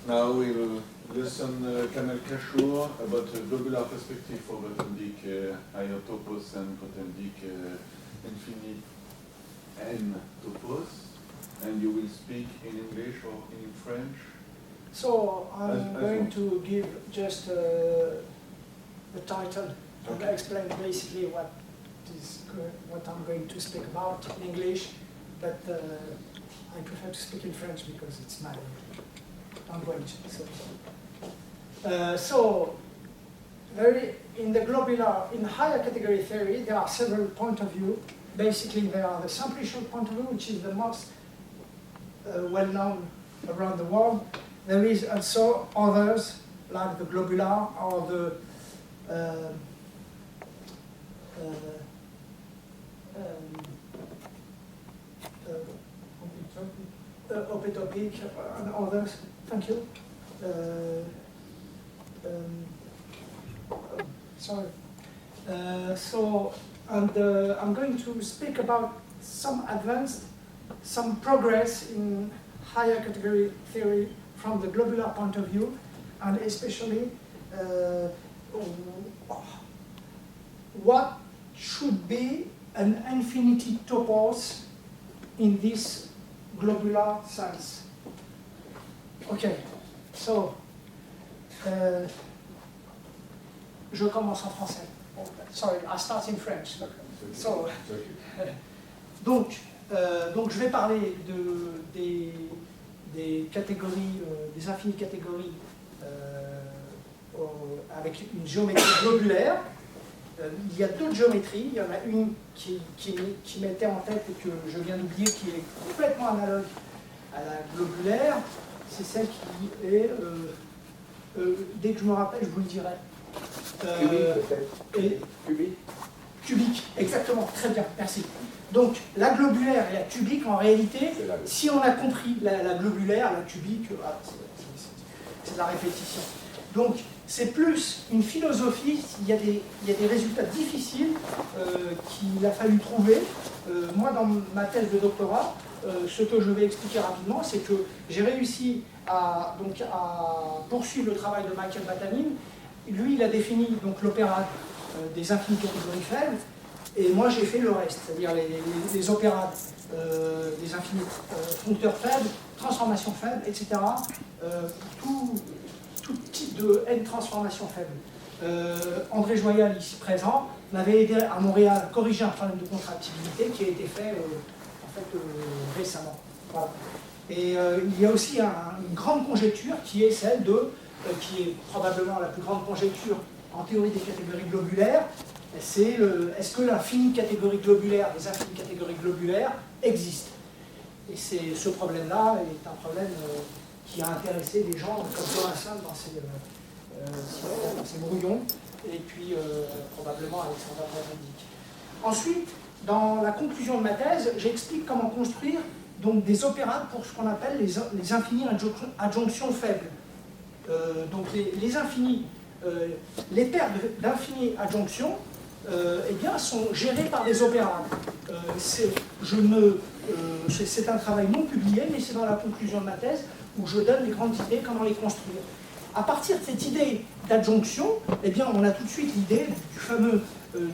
Now we'll listen Kamel Kashour about the globular perspective for Grothendieck higher topos and Grothendieck infinite n topos, and you will speak in English or in French. So I'm going to give just the title and explain basically what I'm going to speak about in English, but I prefer to speak in French because it's my language. In the globular, in higher category theory, there are several points of view. Basically, there are the simplicial point of view, which is the most well-known around the world. There is also others, like the globular or the opitopic and others. Thank you. Sorry. I'm going to speak about some progress in higher category theory from the globular point of view, and especially what should be an infinity topos in this globular sense. Okay, so je commence en français. Sorry, I start in French. So, donc je vais parler des catégories, des infinies catégories avec une géométrie globulaire. Il y a d'autres géométries. Il y en a une qui m'était en tête et que je viens d'oublier, qui est complètement analogue à la globulaire. C'est celle qui est, dès que je me rappelle, je vous le dirai. Cubique, exactement, très bien, merci. Donc la globulaire et la cubique, en réalité, si on a compris la globulaire, la cubique, c'est de la répétition. Donc c'est plus une philosophie, il y a des résultats difficiles qu'il a fallu trouver. Moi, dans ma thèse de doctorat, ce que je vais expliquer rapidement, c'est que j'ai réussi à poursuivre le travail de Michael Batanin. Lui, il a défini l'opérade des infinies catégories faibles, et moi j'ai fait le reste, c'est-à-dire les opérades des infinis foncteurs faibles, transformations faibles, etc. Tout type de n transformations faibles. André Joyal, ici présent, m'avait aidé à Montréal à corriger un problème de contractibilité qui a été fait, récemment. Voilà. Et il y a aussi une grande conjecture qui est celle qui est probablement la plus grande conjecture en théorie des catégories globulaires, c'est est-ce que l'infinie catégorie globulaire des infinies catégories globulaires existe? Et ce problème-là est un problème qui a intéressé des gens comme Johansson dans ses brouillons, et puis probablement Alexander Grothendieck. Ensuite, dans la conclusion de ma thèse, j'explique comment construire des opérades pour ce qu'on appelle les infinies adjonctions faibles. Donc les infinis, les paires d'infinies adjonctions sont gérées par des opérades. C'est un travail non publié, mais c'est dans la conclusion de ma thèse où je donne les grandes idées, comment les construire. À partir de cette idée d'adjonction, on a tout de suite l'idée du fameux... il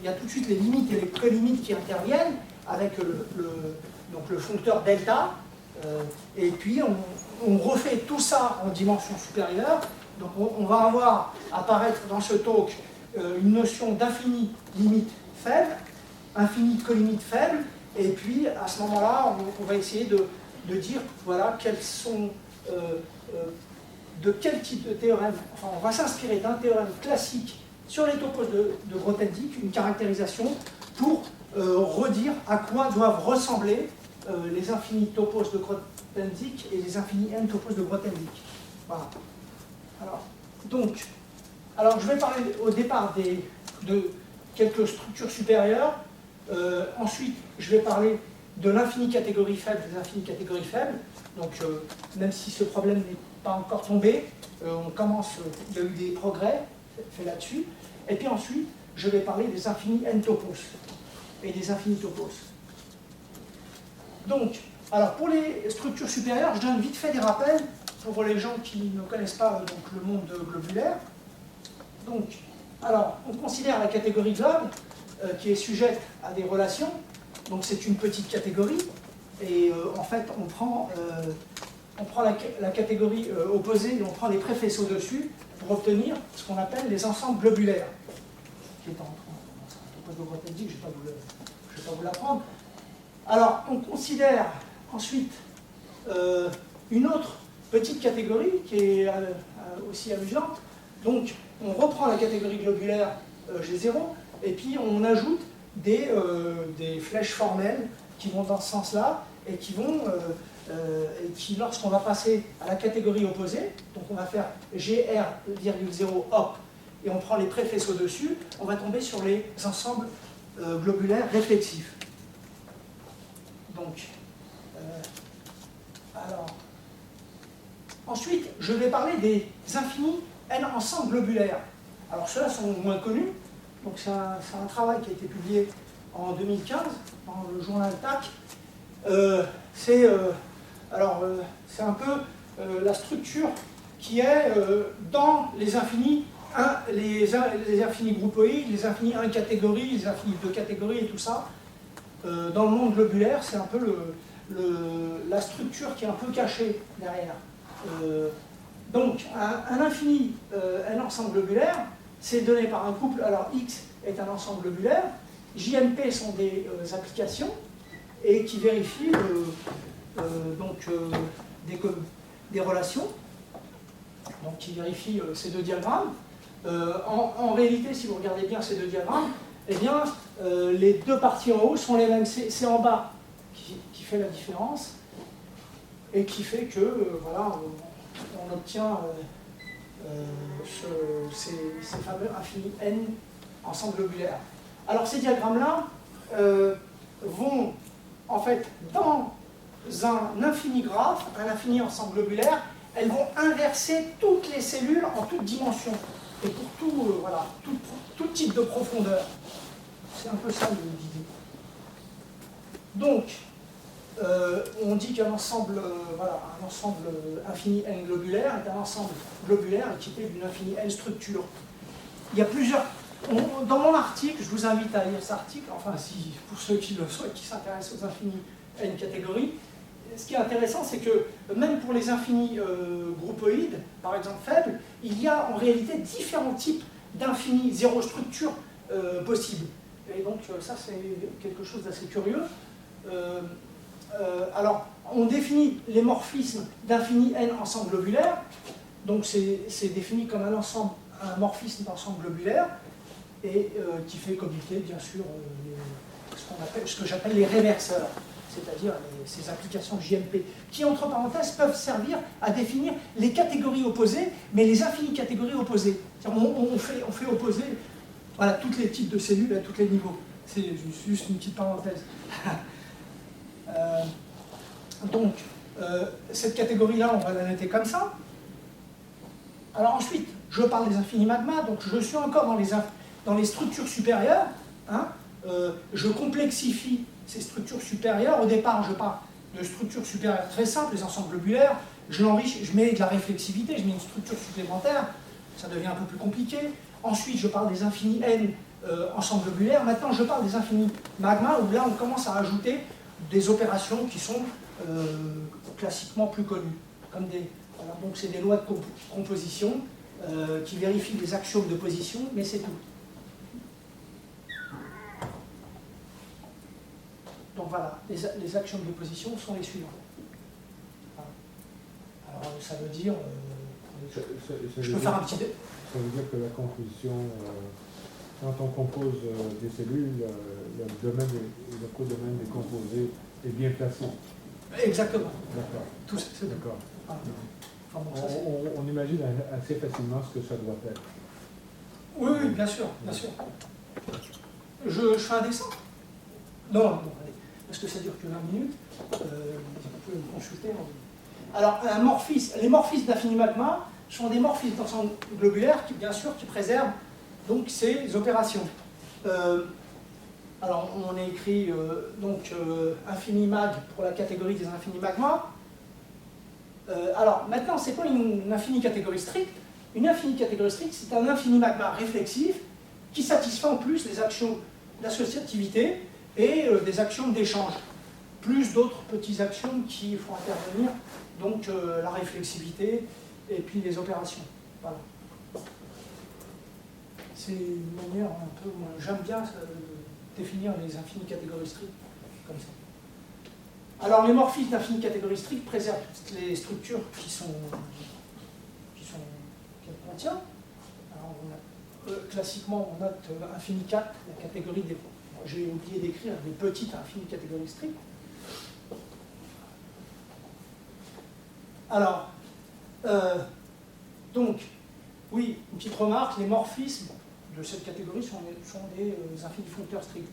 y a tout de suite les limites et les prélimites qui interviennent avec le foncteur delta, et puis on refait tout ça en dimension supérieure. Donc on va avoir apparaître dans ce talk une notion d'infini limite faible, infini colimite faible, et puis à ce moment-là, on va essayer de dire, voilà, quels sont, de quel type de théorème, enfin on va s'inspirer d'un théorème classique sur les topos de Grothendieck, une caractérisation pour redire à quoi doivent ressembler les infinis topos de Grothendieck et les infinis n topos de Grothendieck. Voilà. Alors je vais parler au départ de quelques structures supérieures. Ensuite, je vais parler de l'infini catégorie faible, des infinis catégories faibles. Donc, même si ce problème n'est pas encore tombé, on commence, il y a eu des progrès faits là-dessus. Et puis ensuite, je vais parler des infinis n topos et des infinis topos. Donc, alors pour les structures supérieures, je donne vite fait des rappels pour les gens qui ne connaissent pas donc, le monde globulaire. Donc, alors, on considère la catégorie globe qui est sujette à des relations. Donc, c'est une petite catégorie. Et en fait, on prend la catégorie opposée et on prend les préfaisceaux dessus pour obtenir ce qu'on appelle les ensembles globulaires. Qui est en topographie, je ne vais pas vous l'apprendre. Alors, on considère ensuite une autre petite catégorie qui est aussi amusante. Donc, on reprend la catégorie globulaire G0 et puis on ajoute des flèches formelles qui vont dans ce sens-là et qui, lorsqu'on va passer à la catégorie opposée, donc on va faire GR,0 hop, et on prend les préfaisceaux dessus, on va tomber sur les ensembles globulaires réflexifs. Donc, alors, ensuite, je vais parler des infinis N ensembles globulaires. Alors, ceux-là sont moins connus. Donc, c'est un travail qui a été publié en 2015 dans le journal TAC. C'est un peu la structure qui est dans les infinis, les infinis groupoïdes, les infinis 1 catégorie, les infinis 2 catégories et tout ça. Dans le monde globulaire, c'est un peu la structure qui est un peu cachée derrière. Donc, un infini, un ensemble globulaire, c'est donné par un couple. Alors, X est un ensemble globulaire, JMP sont des applications, et qui vérifient des relations, donc qui vérifient ces deux diagrammes. En réalité, si vous regardez bien ces deux diagrammes, eh bien, les deux parties en haut sont les mêmes. C'est en bas qui fait la différence et qui fait que voilà, on obtient ces fameux infinis N ensemble globulaire. Alors ces diagrammes-là vont en fait dans un infini graphe, un infini ensemble globulaire, elles vont inverser toutes les cellules en toutes dimensions et pour tout type de profondeur. C'est un peu ça l'idée. Donc, on dit qu'un ensemble, un ensemble infini N globulaire est un ensemble globulaire équipé d'une infinie N structure. Il y a plusieurs. Dans mon article, je vous invite à lire cet article, enfin, pour ceux qui le souhaitent, qui s'intéressent aux infinis N catégories. Ce qui est intéressant, c'est que même pour les infinis groupoïdes, par exemple faibles, il y a en réalité différents types d'infinis zéro structure possibles. Et donc ça, c'est quelque chose d'assez curieux. Alors, on définit les morphismes d'infini N ensemble globulaire. Donc c'est défini comme un morphisme d'ensemble globulaire, et qui fait commiter, bien sûr, ce que j'appelle les réverseurs, c'est-à-dire ces applications JMP, qui, entre parenthèses, peuvent servir à définir les catégories opposées, mais les infinies catégories opposées. On fait opposer voilà, tous les types de cellules à tous les niveaux. C'est juste une petite parenthèse. Donc, cette catégorie-là, on va la noter comme ça. Alors ensuite, je parle des infinis magma, donc je suis encore dans les structures supérieures. Hein, je complexifie ces structures supérieures. Au départ, je parle de structures supérieures très simples, les ensembles globulaires. Je l'enrichis, je mets de la réflexivité, je mets une structure supplémentaire. Ça devient un peu plus compliqué. Ensuite, je parle des infinis N ensemble globulaires. Maintenant, je parle des infinis magma, où là, on commence à rajouter des opérations qui sont classiquement plus connues. Comme voilà, donc, c'est des lois de composition qui vérifient des axiomes de position, mais c'est tout. Donc voilà, les axiomes de position sont les suivants. Alors ça veut dire... je peux faire un petit... Ça veut dire que la composition, quand on compose des cellules, le domaine et le codomaine des composés est bien placé. Exactement. D'accord. Tout ça, c'est d'accord. Ah, enfin, bon, on imagine assez facilement ce que ça doit être. Oui, oui, bien sûr, bien sûr. Je fais un dessin? Non, allez, parce que ça dure que 20 minutes. Vous pouvez me consulter. Alors, les morphismes d'infini magma sont des morphismes d'ensemble globulaire qui, bien sûr, qui préservent donc ces opérations. Alors, on a écrit infini mag pour la catégorie des infinis magma. Alors, maintenant, c'est quoi une infinie catégorie stricte? Une infinie catégorie stricte, c'est un infini magma réflexif qui satisfait en plus les actions d'associativité et des actions d'échange, plus d'autres petites actions qui font intervenir, donc la réflexivité et puis les opérations. Voilà. C'est une manière un peu, j'aime bien définir les infinies catégories strictes comme ça. Alors les morphismes d'infinies catégories strictes préservent toutes les structures qu'elles contiennent. Alors, classiquement, on note infini 4, la catégorie des... J'ai oublié d'écrire des petites infinies catégories strictes. Alors, donc, oui, une petite remarque, les morphismes de cette catégorie sont des infinis foncteurs stricts.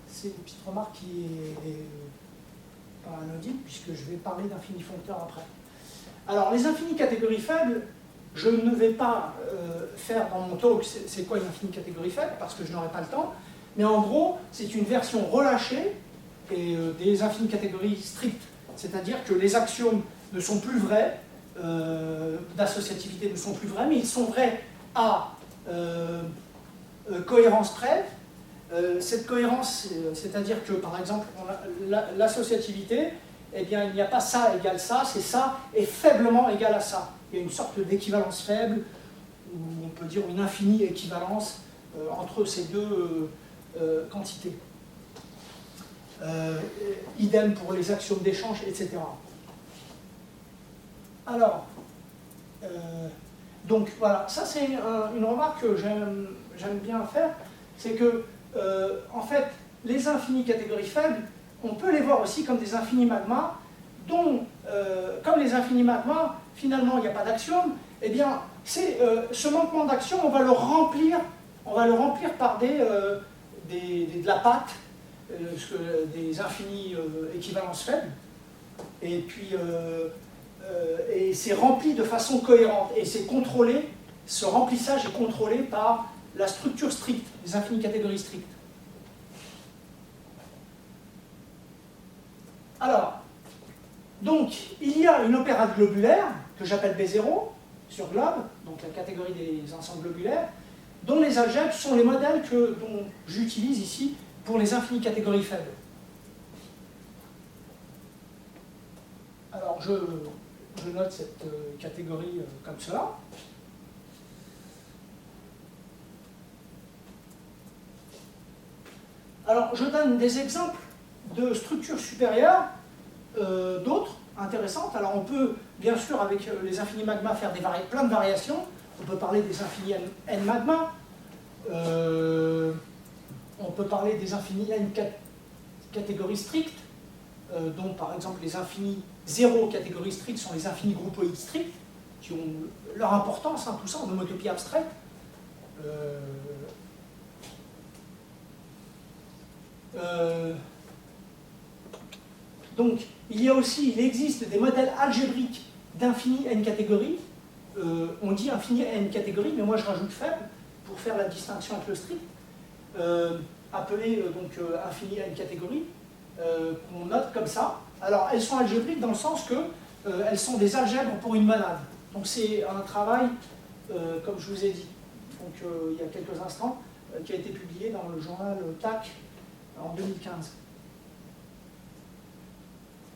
C'est une petite remarque qui est pas anodine, puisque je vais parler d'infinis foncteurs après. Alors, les infinis catégories faibles, je ne vais pas faire dans mon talk c'est quoi une infinie catégorie faible, parce que je n'aurai pas le temps, mais en gros, c'est une version relâchée des infinies catégories strictes, c'est-à-dire que les axiomes ne sont plus vrais, d'associativité ne sont plus vrais, mais ils sont vrais à cohérence près. Cette cohérence, c'est-à-dire que, par exemple, l'associativité, eh bien, il n'y a pas ça égale ça, c'est ça est faiblement égal à ça. Il y a une sorte d'équivalence faible, ou on peut dire une infinie équivalence entre ces deux quantités. Idem pour les axiomes d'échange, etc. Alors, donc voilà, ça c'est une remarque que j'aime bien faire, c'est que, en fait, les infinis catégories faibles, on peut les voir aussi comme des infinis magma, dont, comme les infinis magma, finalement il n'y a pas d'axiome, eh bien, ce manquement d'axiome, on va le remplir par de la pâte, des infinis équivalences faibles, et puis et c'est rempli de façon cohérente, et c'est contrôlé, ce remplissage est contrôlé par la structure stricte, les infinies catégories strictes. Alors, donc, il y a une opérade globulaire, que j'appelle B0, sur globe, donc la catégorie des ensembles globulaires, dont les algèbres sont les modèles dont j'utilise ici pour les infinies catégories faibles. Alors, je note cette catégorie comme cela. Alors, je donne des exemples de structures supérieures, d'autres intéressantes. Alors, on peut, bien sûr, avec les infinis magma, faire plein de variations. On peut parler des infinis n magma. On peut parler des infinis n catégories strictes, dont, par exemple, les infinis 0 catégories strictes sont les infinis groupoïdes stricts, qui ont leur importance, hein, tout ça, en homotopie abstraite. Donc, il existe des modèles algébriques d'infini n catégories. On dit infini n catégories, mais moi je rajoute faible pour faire la distinction avec le strict, appelé donc infini n catégories, qu'on note comme ça. Alors, elles sont algébriques dans le sens que elles sont des algèbres pour une monade. Donc, c'est un travail, comme je vous ai dit, donc, il y a quelques instants, qui a été publié dans le journal TAC en 2015.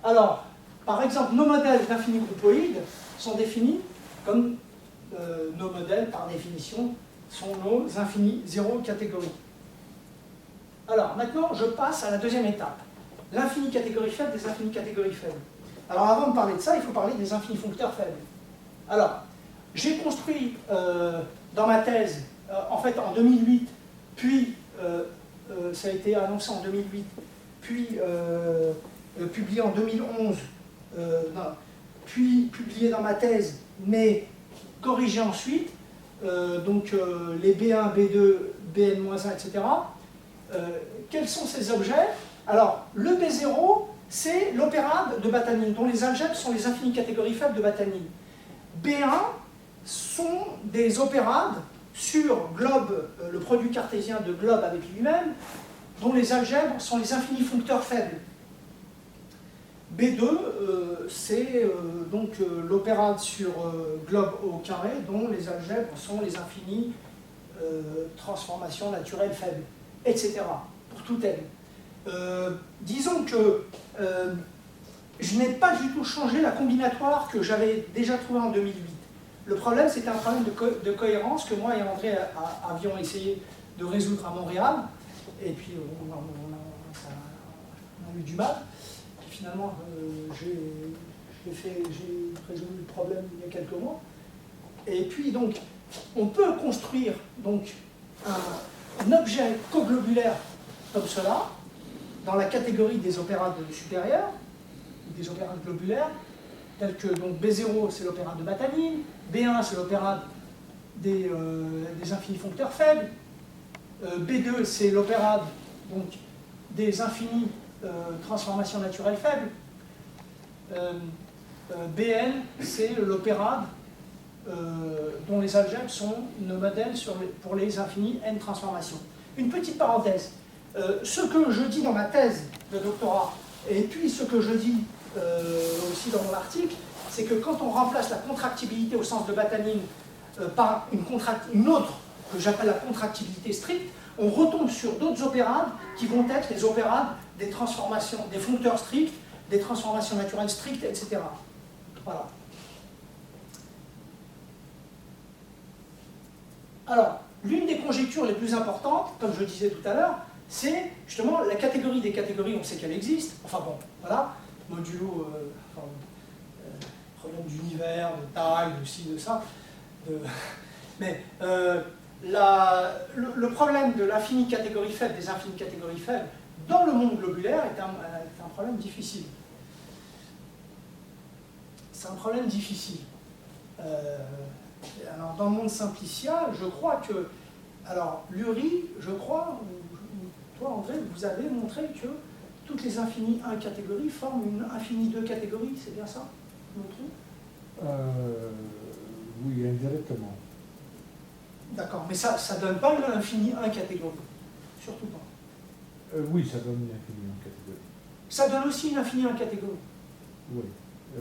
Alors, par exemple, nos modèles d'infinis groupoïdes sont définis comme nos modèles, par définition, sont nos infinis 0 catégories. Alors, maintenant, je passe à la deuxième étape. L'infini catégorie faible des infinis catégories faibles. Alors, avant de parler de ça, il faut parler des infinis foncteurs faibles. Alors, j'ai construit dans ma thèse, en fait en 2008, puis ça a été annoncé en 2008, puis publié en 2011, puis publié dans ma thèse, mais corrigé ensuite, donc les B1, B2, Bn-1, etc. Quels sont ces objets? Alors, le B0, c'est l'opérade de Batanine, dont les algèbres sont les infinies catégories faibles de Batanine. B1 sont des opérades sur globe, le produit cartésien de globe avec lui-même, dont les algèbres sont les infinis foncteurs faibles. B2, c'est donc l'opérade sur globe au carré dont les algèbres sont les infinies transformations naturelles faibles, etc. pour tout n. Disons que je n'ai pas du tout changé la combinatoire que j'avais déjà trouvée en 2008. Le problème, c'était un problème de cohérence que moi et André avions essayé de résoudre à Montréal, et puis on a eu du mal. Et finalement, j'ai résolu le problème il y a quelques mois. Et puis donc, on peut construire donc, un objet coglobulaire comme cela, dans la catégorie des opérades supérieures, des opérades globulaires, tels que donc, B0 c'est l'opérade de Batanine, B1 c'est l'opérade des infinis foncteurs faibles, B2 c'est l'opérade donc, des infinis transformations naturelles faibles, Bn c'est l'opérade dont les algèbres sont nos modèles pour les infinis n transformations. Une petite parenthèse, ce que je dis dans ma thèse de doctorat, et puis ce que je dis aussi dans mon article, c'est que quand on remplace la contractibilité au sens de Batanine par une autre que j'appelle la contractibilité stricte, on retombe sur d'autres opérades qui vont être les opérades des transformations, des foncteurs stricts, des transformations naturelles strictes, etc. Voilà. Alors, l'une des conjectures les plus importantes, comme je disais tout à l'heure, c'est justement la catégorie des catégories, on sait qu'elle existe, enfin bon, voilà, modulo, problème d'univers, de taille, de ci, de ça, mais le problème de l'infinie catégorie faible, des infinies catégories faibles, dans le monde globulaire est un problème difficile. C'est un problème difficile. Alors, dans le monde simplicial, je crois que... Alors, Lurie, je crois, ou toi, André, vous avez montré que toutes les infinies 1 catégorie forment une infinie 2 catégorie, c'est bien ça? Je me trompe? Oui, indirectement. D'accord, mais ça ne donne pas une infinie 1 catégorie. Surtout pas. Oui, ça donne une infinie 1 catégorie. Ça donne aussi une infinie 1 catégorie. Oui.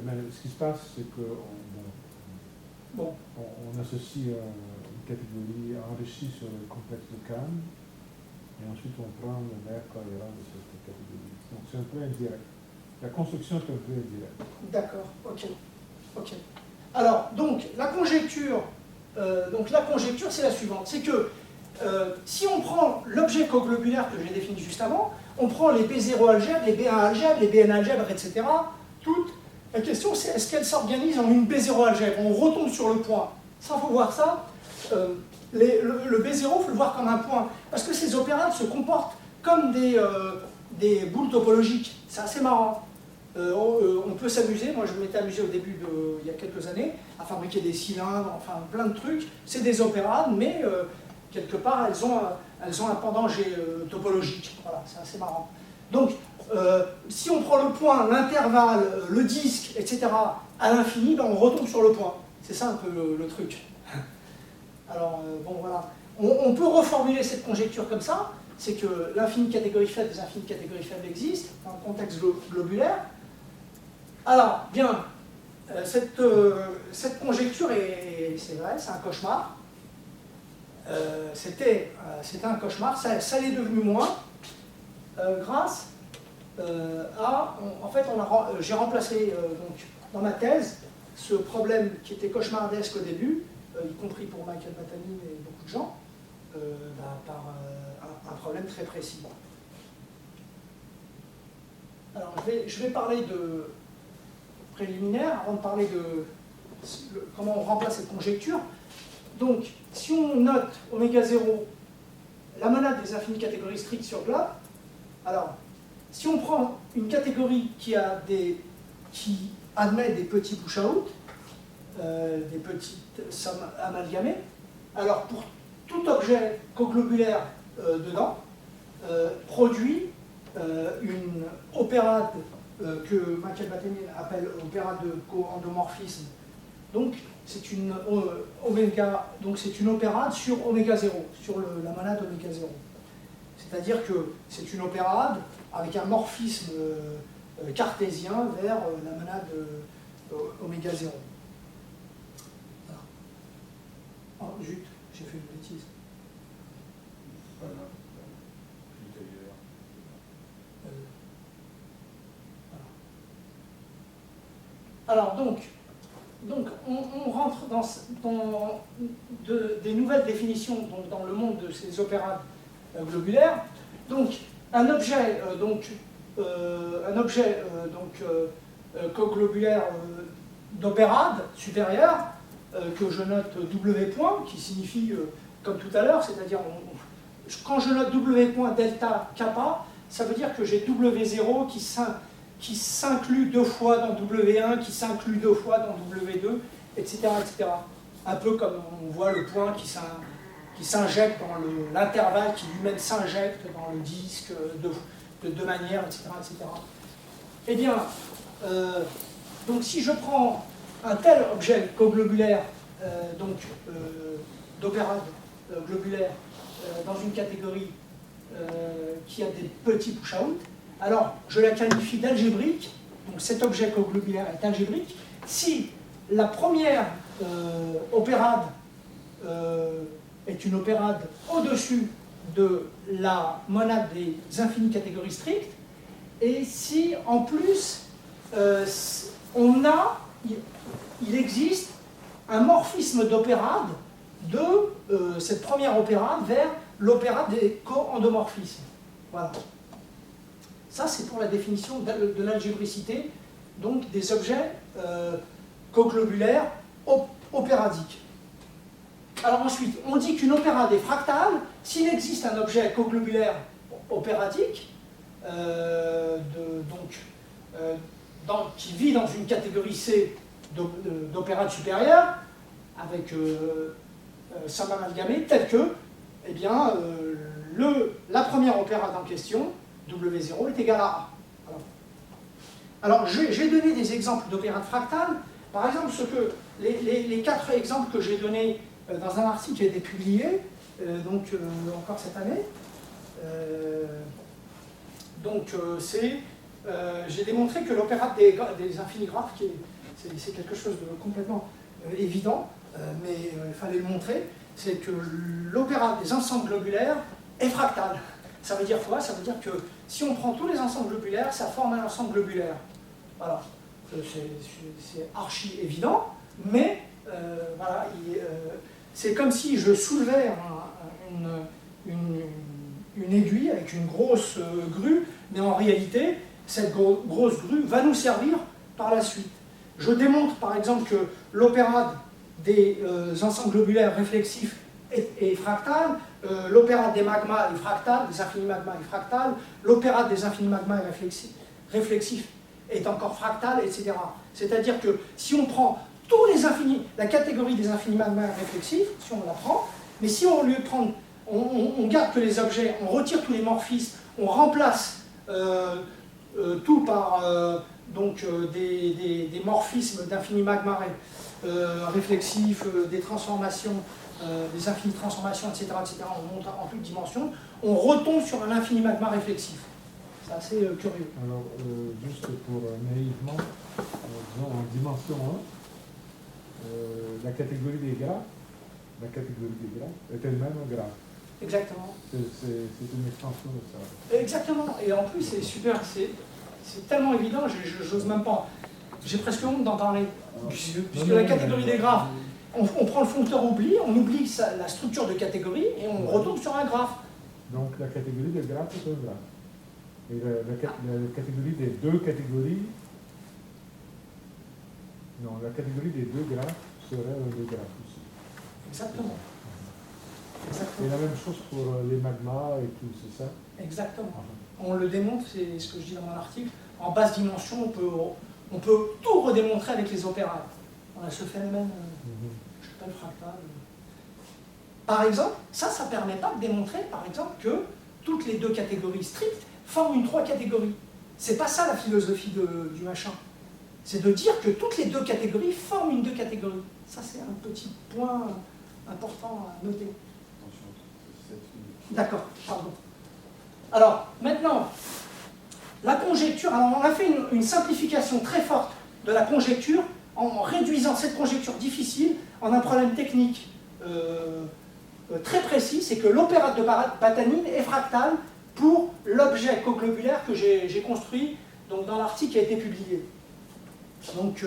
Mais ce qui se passe, c'est qu'on on associe une catégorie enrichie sur le complexe de Kahn, et ensuite on prend le maire cohérent de cette catégorie. Donc c'est un peu indirect. La construction est un peu indirecte. D'accord, ok. Alors, donc, la conjecture, c'est la suivante. C'est que si on prend l'objet coglobulaire que j'ai défini juste avant, on prend les B0 algèbres, les B1 algèbres, les Bn algèbres, etc. Toutes. La question, c'est est-ce qu'elles s'organisent en une B0 algèbre? On retombe sur le point. Ça, il faut voir ça. Le B0, il faut le voir comme un point. Parce que ces opérades se comportent comme des boules topologiques. C'est assez marrant. On peut s'amuser. Moi, je m'étais amusé au début, il y a quelques années, à fabriquer des cylindres, enfin plein de trucs. C'est des opérades, mais quelque part, elles ont un pendant topologique. Voilà, c'est assez marrant. Donc, si on prend le point, l'intervalle, le disque, etc., à l'infini, ben on retombe sur le point. C'est ça un peu le truc. Alors, bon, voilà. On peut reformuler cette conjecture comme ça, c'est que l'infinie catégorie faible des infinies catégories faibles existent dans le contexte globulaire. Alors, bien, cette conjecture, c'est vrai, c'est un cauchemar. C'était un cauchemar, ça l'est devenu moins, grâce à... En fait, j'ai remplacé donc, dans ma thèse ce problème qui était cauchemardesque au début, y compris pour Michael Batanine et beaucoup de gens, par un problème très précis. Alors, je vais parler de préliminaire avant de parler de comment on remplace cette conjecture. Donc, si on note oméga 0, la monade des infinies catégories strictes sur globe, alors, si on prend une catégorie qui admet des petits push-out, des petites sommes amalgamées, alors pour tout objet coglobulaire dedans, produit une opérade que Michael Batanine appelle opérade de co-endomorphisme. Donc c'est une opérade sur oméga 0, sur la monade oméga 0. C'est-à-dire que c'est une opérade avec un morphisme cartésien vers la monade oméga 0. Voilà. Oh, zut, j'ai fait une bêtise. Voilà. Cliquez ailleurs. Voilà. Alors donc on rentre dans des nouvelles définitions donc, dans le monde de ces opérades globulaires. Donc un objet coglobulaire d'opérade supérieure que je note W point, qui signifie comme tout à l'heure, c'est-à-dire quand je note W point delta kappa, ça veut dire que j'ai W0 qui s'inclut 2 fois dans W1, qui s'inclut 2 fois dans W2, etc., etc. Un peu comme on voit le point qui s'injecte dans l'intervalle, qui lui-même s'injecte dans le disque de deux manières, etc., etc. Eh bien, donc si je prends un tel objet coglobulaire, d'opérade globulaire, dans une catégorie qui a des petits push-out, alors je la qualifie d'algébrique, donc cet objet coglobulaire est algébrique, si la première opérade est une opérade au-dessus de la monade des infinies catégories strictes, et si en plus il existe un morphisme d'opérade de cette première opérade vers l'opérade des co-endomorphismes. Voilà. Ça, c'est pour la définition de l'algébricité, donc des objets coglobulaires opéradiques. Alors ensuite, on dit qu'une opérade est fractale s'il existe un objet coglobulaire opéradique qui vit dans une catégorie C d'opérade supérieure avec somme amalgamée, tel que eh bien, la première opérade en question, W0, est égale à A. Alors, j'ai donné des exemples d'opérades fractales. Par exemple, les 4 exemples que j'ai donnés dans un article qui a été publié, encore cette année. J'ai démontré que l'opérade des infinigraphes, c'est quelque chose de complètement évident, mais il fallait le montrer, c'est que l'opérade des ensembles globulaires est fractale. Ça veut dire quoi? Ça veut dire que si on prend tous les ensembles globulaires, ça forme un ensemble globulaire. Voilà, c'est archi évident, mais voilà, c'est comme si je soulevais une aiguille avec une grosse grue, mais en réalité, cette grosse grue va nous servir par la suite. Je démontre par exemple que l'opérade des ensembles globulaires réflexifs est fractale, l'opérade des magmas est fractale, des infinis magmas est fractale, l'opérade des infinis magmas réflexifs est encore fractale, etc. C'est-à-dire que si on prend tous les infinis, la catégorie des infinis magmas réflexifs, si on la prend, mais si on lui prend, on garde que les objets, on retire tous les morphismes, on remplace tout par des morphismes d'infinis magmas réflexifs, des transformations, des infinies transformations, etc., etc., on monte en toutes dimensions, on retombe sur un infini magma réflexif. C'est assez curieux. Alors, juste pour naïvement, disons en dimension 1, la catégorie des graphes est elle-même un graphe. Exactement. C'est une extension de ça. Exactement. Et en plus, c'est super, c'est tellement évident, j'ose même pas. J'ai presque honte d'en parler. Puisque la catégorie des graphes, on prend le foncteur oubli, on oublie la structure de catégorie et on retombe sur un graphe. Donc la catégorie des graphes est un graphe. Et la catégorie des deux catégories, non, la catégorie des deux graphes serait un deux graphes aussi. Exactement. Et la même chose pour les magmas et tout, c'est ça? Exactement. On le démontre, c'est ce que je dis dans mon article. En basse dimension, on peut tout redémontrer avec les opérades. On a ce phénomène, je s'appelle fractal. Par exemple, ça ne permet pas de démontrer, par exemple, que toutes les deux catégories strictes forment une 3 catégories. C'est pas ça la philosophie du machin. C'est de dire que toutes les deux catégories forment une 2 catégories. Ça, c'est un petit point important à noter. Attention, c'est 7 minutes. D'accord, pardon. Alors, maintenant, la conjecture, alors on a fait une simplification très forte de la conjecture en réduisant cette conjecture difficile en un problème technique très précis, c'est que l'opérate de Batanine est fractal pour l'objet coglobulaire que j'ai construit donc, dans l'article qui a été publié. Donc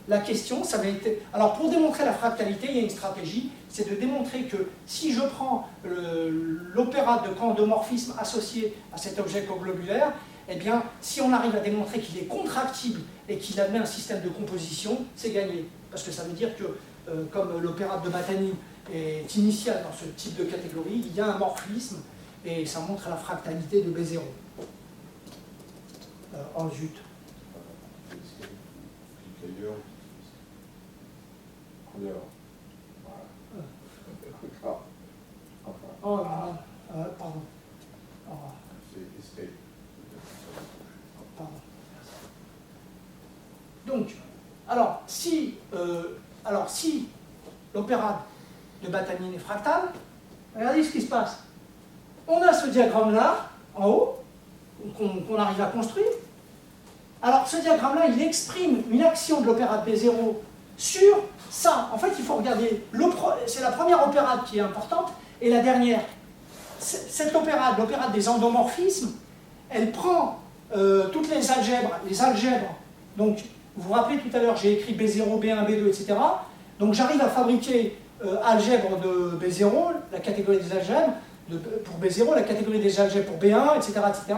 la question, ça va être... Alors pour démontrer la fractalité, il y a une stratégie, c'est de démontrer que si je prends l'opérate de quantomorphisme associé à cet objet coglobulaire, eh bien, si on arrive à démontrer qu'il est contractible et qu'il admet un système de composition, c'est gagné. Parce que ça veut dire que, comme l'opérate de Batanine est initial dans ce type de catégorie, il y a un morphisme et ça montre la fractalité de B0. Oh zut. Ailleurs. Voilà. Oh non, pardon. Oh, C'est escape. pardon. Donc, alors si l'opérate de Batanine est fractal, regardez ce qui se passe. On a ce diagramme-là, en haut, qu'on arrive à construire. Alors, ce diagramme-là, il exprime une action de l'opérate B0 sur ça. En fait, il faut regarder, c'est la première opérate qui est importante, et la dernière. Cette opérate, l'opérate des endomorphismes, elle prend toutes les algèbres. Donc, vous vous rappelez tout à l'heure, j'ai écrit B0, B1, B2, etc. Donc, j'arrive à fabriquer algèbre de B0, la catégorie des algèbres, pour B0, la catégorie des algèbres pour B1, etc., etc.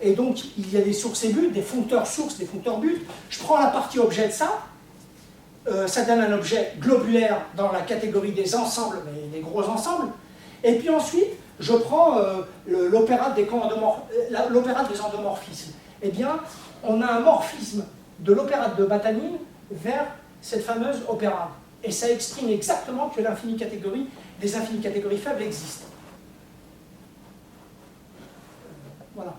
Et donc, il y a des sources et buts, des foncteurs sources, des foncteurs buts. Je prends la partie objet de ça. Ça donne un objet globulaire dans la catégorie des ensembles, mais les gros ensembles. Et puis ensuite, je prends l'opérate des endomorphismes. Eh bien, on a un morphisme de l'opérate de Batanine vers cette fameuse opérate. Et ça exprime exactement que des infinies catégories faibles existent. Voilà.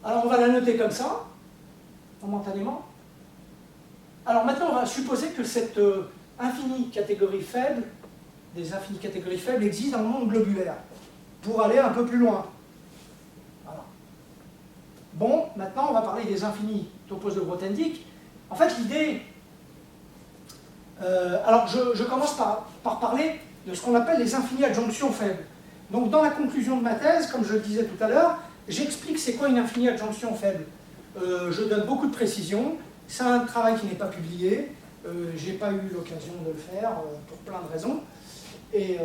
Alors on va la noter comme ça, momentanément. Alors maintenant on va supposer que cette infinie catégorie faible, des infinies catégories faibles existent dans le monde globulaire, pour aller un peu plus loin. Voilà. Bon, maintenant on va parler des infinis topos de Grothendieck. En fait l'idée... alors je commence par parler de ce qu'on appelle les infinies adjonctions faibles. Donc dans la conclusion de ma thèse, comme je le disais tout à l'heure, j'explique c'est quoi une infinie adjonction faible. Je donne beaucoup de précisions. C'est un travail qui n'est pas publié. Je n'ai pas eu l'occasion de le faire pour plein de raisons. Et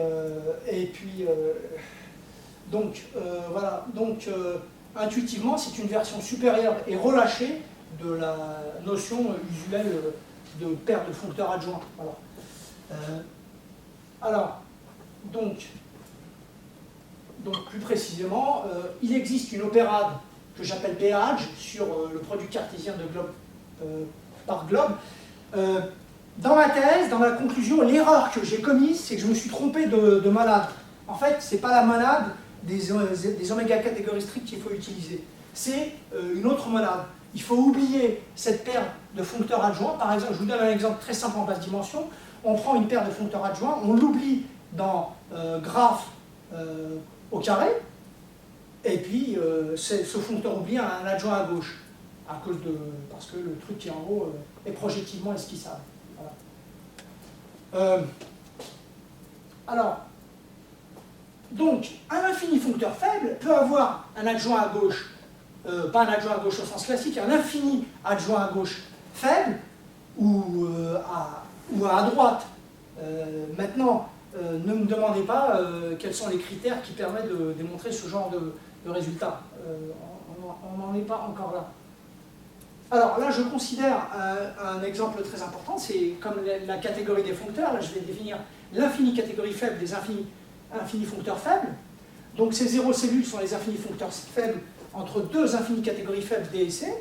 puis, voilà. Donc, intuitivement, c'est une version supérieure et relâchée de la notion usuelle de paire de foncteurs adjoints. Voilà. Donc, plus précisément, il existe une opérade que j'appelle BH sur le produit cartésien de globe par globe. Dans ma thèse, dans ma conclusion, l'erreur que j'ai commise, c'est que je me suis trompé de monade. En fait, ce n'est pas la monade des oméga catégories strictes qu'il faut utiliser. C'est une autre monade. Il faut oublier cette paire de foncteurs adjoints. Par exemple, je vous donne un exemple très simple en basse dimension. On prend une paire de foncteurs adjoints, on l'oublie dans graphe au carré, et puis ce foncteur oublié a un adjoint à gauche, parce que le truc qui est en haut est projectivement esquissable. Voilà. Alors, donc, un infini foncteur faible peut avoir un adjoint à gauche, pas un adjoint à gauche au sens classique, un infini adjoint à gauche faible, ou à droite. Maintenant, ne me demandez pas quels sont les critères qui permettent de démontrer ce genre de résultat. On n'en est pas encore là. Alors là, je considère un exemple très important, c'est comme la catégorie des foncteurs. Là, je vais définir l'infinie catégorie faible des infinis foncteurs faibles. Donc ces zéro cellules sont les infinis foncteurs faibles entre deux infinies catégories faibles D et C.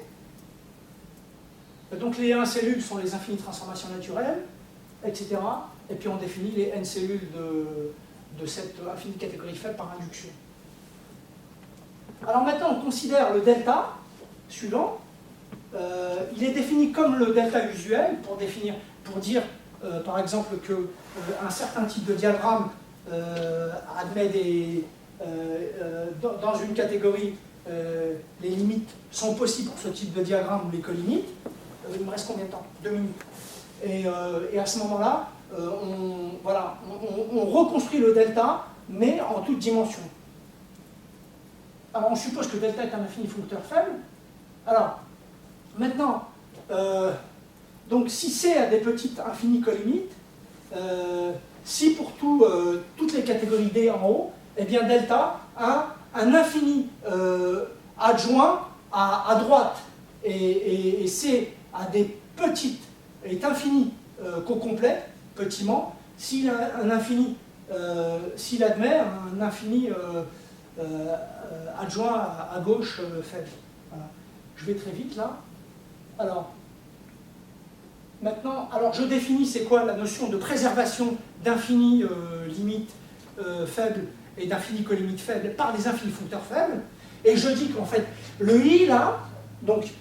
Donc les 1 cellules sont les infinies transformations naturelles, etc. Et puis on définit les n cellules de cette infinie catégorie faible par induction. Alors maintenant on considère le delta suivant. Il est défini comme le delta usuel pour dire par exemple qu'un certain type de diagramme admet dans une catégorie, les limites sont possibles pour ce type de diagramme ou les colimites. Il me reste combien de temps? 2 minutes. Et à ce moment-là, on reconstruit le delta, mais en toute dimension. Alors on suppose que delta est un infini foncteur faible. Alors, maintenant, donc si C a des petites infinies colimites, si pour toutes les catégories D en haut, eh bien delta a un infini adjoint à droite, et C a des petites, est infini co-complet, petiment, s'il a un infini, s'il admet un infini adjoint à gauche faible. Voilà. Je vais très vite là. Alors, maintenant, je définis c'est quoi la notion de préservation d'infini limite faible et d'infini colimite faible par des infinis foncteurs faibles. Et je dis qu'en fait, le I là, donc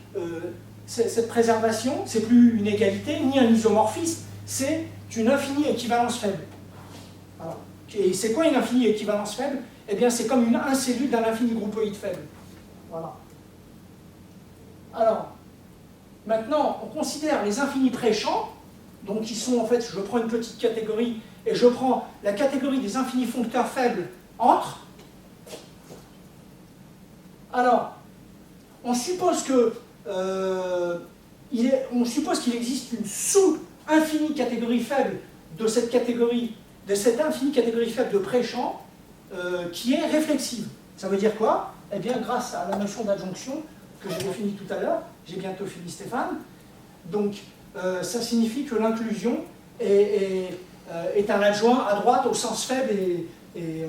cette préservation, c'est plus une égalité ni un isomorphisme, c'est une infinie équivalence faible. Voilà. Et c'est quoi une infinie équivalence faible? Eh bien, c'est comme une incellule d'un infini groupoïde faible. Voilà. Alors, maintenant, on considère les infinis pré-champs, donc qui sont en fait, je prends une petite catégorie, et je prends la catégorie des infinis foncteurs faibles entre. Alors, on suppose que on suppose qu'il existe une sous-infinie catégorie faible de cette catégorie, de cette infinie catégorie faible de pré-champ qui est réflexive. Ça veut dire quoi? Eh bien, grâce à la notion d'adjonction que j'ai définie tout à l'heure, j'ai bientôt fini Stéphane, donc ça signifie que l'inclusion est un adjoint à droite au sens faible et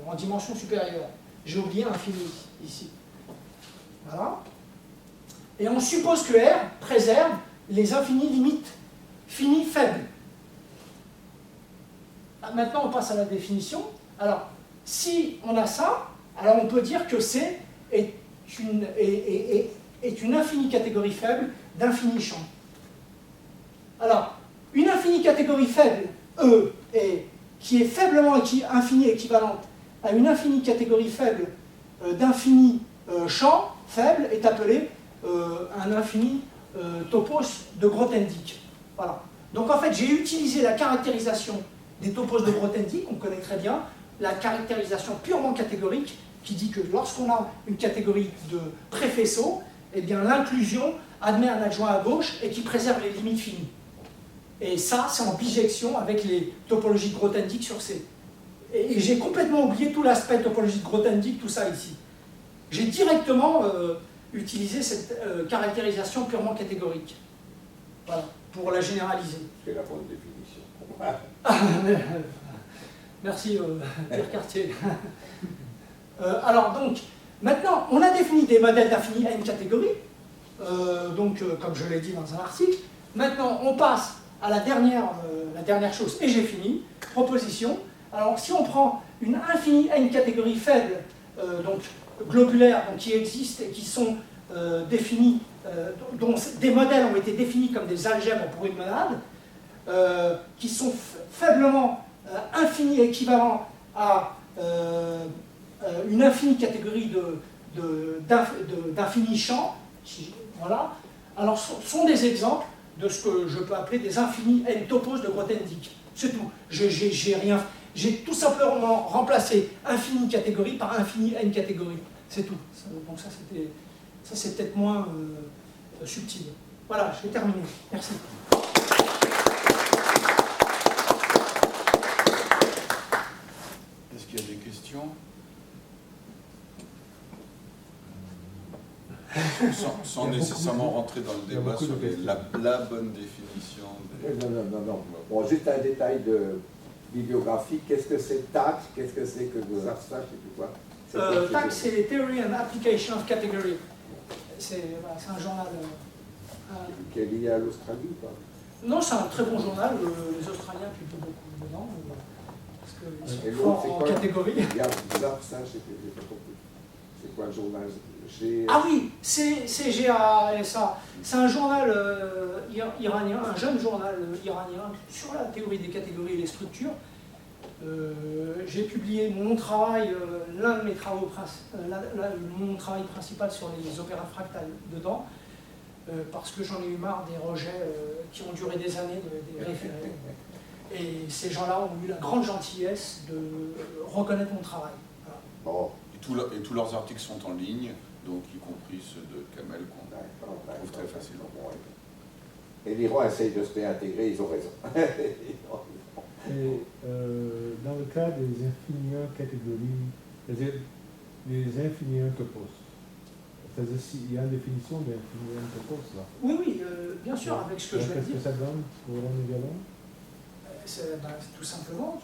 en dimension supérieure. J'ai oublié infini ici. Voilà. Et on suppose que R préserve les infinis limites finies faibles. Maintenant, on passe à la définition. Alors, si on a ça, alors on peut dire que C est une infinie catégorie faible d'infini champ. Alors, une infinie catégorie faible, E, qui est faiblement infinie équivalente à une infinie catégorie faible d'infini champ faible, est appelée un infini topos de Grothendieck. Voilà. Donc en fait, j'ai utilisé la caractérisation des topos de Grothendieck, on connaît très bien, la caractérisation purement catégorique, qui dit que lorsqu'on a une catégorie de préfaisceau, eh bien l'inclusion admet un adjoint à gauche et qui préserve les limites finies. Et ça, c'est en bijection avec les topologies de Grothendieck sur C. Et j'ai complètement oublié tout l'aspect topologie de Grothendieck, tout ça ici. J'ai directement utilisé cette caractérisation purement catégorique. Voilà, pour la généraliser. C'est la bonne définition. Merci, Pierre Cartier. Alors donc, maintenant, on a défini des modèles d'infini N catégories, comme je l'ai dit dans un article. Maintenant, on passe à la dernière chose, et j'ai fini, proposition. Alors, si on prend une infinie N catégorie faible, globulaires, qui existent et qui sont définis, dont des modèles ont été définis comme des algèbres pour une monade, qui sont faiblement infinis équivalents à une infinie catégorie d'infini champ, voilà. Alors, ce sont des exemples de ce que je peux appeler des infinis N topos de Grothendieck. C'est tout. J'ai tout simplement remplacé infini catégorie par infini N catégorie. C'est tout. Donc ça c'est peut-être moins subtil. Voilà, je vais terminer. Merci. Est-ce qu'il y a des questions? Sans nécessairement rentrer dans le débat sur la bonne définition. Non. Bon, juste un détail bibliographique. Qu'est-ce que c'est TAC? Qu'est-ce que c'est que des abstracts? Je sais plus quoi. TAC, c'est Theory and Application of Category. C'est un journal. Qui est lié à l'Australie ou pas? Non, c'est un très bon journal. Les Australiens publient beaucoup dedans. Parce qu'ils sont forts en catégorie. Il y a bizarre, ça, j'ai pas compris. C'est quoi le journal? Ah oui, c'est GASA. C'est un journal iranien, un jeune journal iranien sur la théorie des catégories et des structures, J'ai publié mon travail, l'un de mes travaux, mon travail principal sur les opéras fractales dedans, parce que j'en ai eu marre des rejets qui ont duré des années, des référés. Et ces gens-là ont eu la grande gentillesse de reconnaître mon travail. Voilà. Bon, Et tous leurs articles sont en ligne, donc y compris ceux de Kamel qu'on d'accord, trouve très facilement. Bon, et l'Iran essaye de se réintégrer, ils ont raison. Et dans le cas des infinis 1 catégories, les infinis 1 topos, c'est-à-dire s'il y a une définition d'infini 1 topos là. Oui, oui, bien sûr, avec ce que je viens de Qu'est-ce dire. que ça donne pour un égal 1? C'est tout simplement,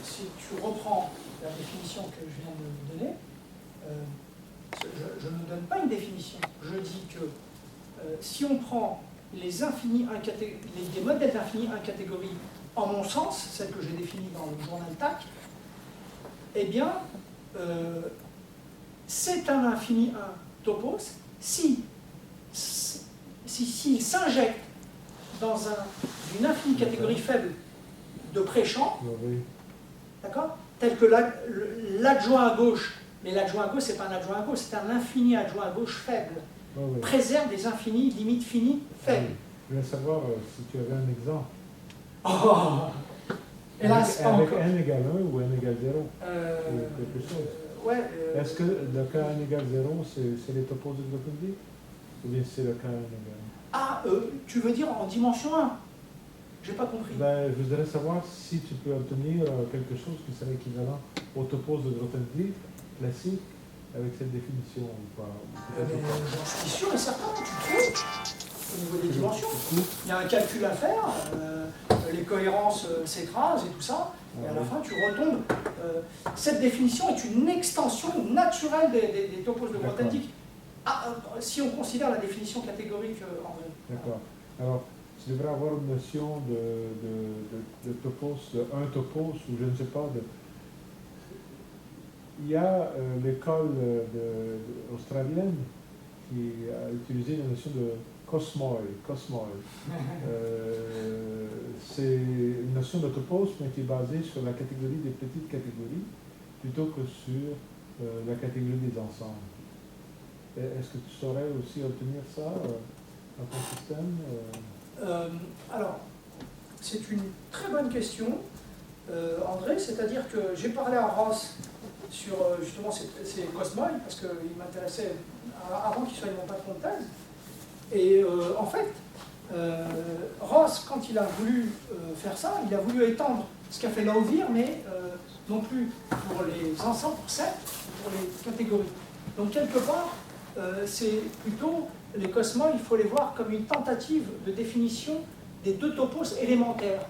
si tu reprends la définition que je viens de donner, je ne donne pas une définition. Je dis que si on prend les infinis des modèles d'infinis 1 catégorie, en mon sens, celle que j'ai définie dans le journal TAC, eh bien, c'est un infini 1 topos s'il s'injecte dans une infinie catégorie faible de pré-champ, Oui. d'accord, tel que l'adjoint à gauche, mais l'adjoint à gauche, c'est pas un adjoint à gauche, c'est un infini adjoint à gauche faible, Oui. préserve des infinis limites finies faibles. Je voulais savoir si tu avais un exemple. Oh, hélas, pas avec encore. n égale 1 ou n égale 0 ou quelque chose. Ouais, Est-ce que le cas n égale 0, c'est les topos de Grothendieck? Ou bien c'est le cas n égale 1? Ah, tu veux dire en dimension 1? J'ai pas compris. Ben, je voudrais savoir si tu peux obtenir quelque chose qui serait équivalent au topos de Grothendieck classique avec cette définition ou pas. Peut-être pas. J'en suis sûr et certain, tu trouves, au niveau des dimensions. Il y a un calcul à faire, les cohérences s'écrasent et tout ça, et à la fin tu retombes. Cette définition est une extension naturelle des topos de Grothendieck. Si on considère la définition catégorique en vrai. D'accord. Alors, tu devrais avoir une notion de topos, de un topos, ou je ne sais pas, il y a l'école australienne qui a utilisé la notion de cosmoi. C'est une notion de topos, mais qui est basée sur la catégorie des petites catégories, plutôt que sur la catégorie des ensembles. Est-ce que tu saurais aussi obtenir ça dans ton système Alors, c'est une très bonne question, André, c'est-à-dire que j'ai parlé à Ross sur justement ces cosmoïdes, parce qu'il m'intéressait avant qu'il soit mon patron de thèse. Et en fait, Ross, quand il a voulu faire ça, il a voulu étendre ce qu'a fait Lauvir, mais non plus pour les ensembles, pour les catégories. Donc quelque part, c'est plutôt les cosmoïdes, il faut les voir comme une tentative de définition des deux topos élémentaires.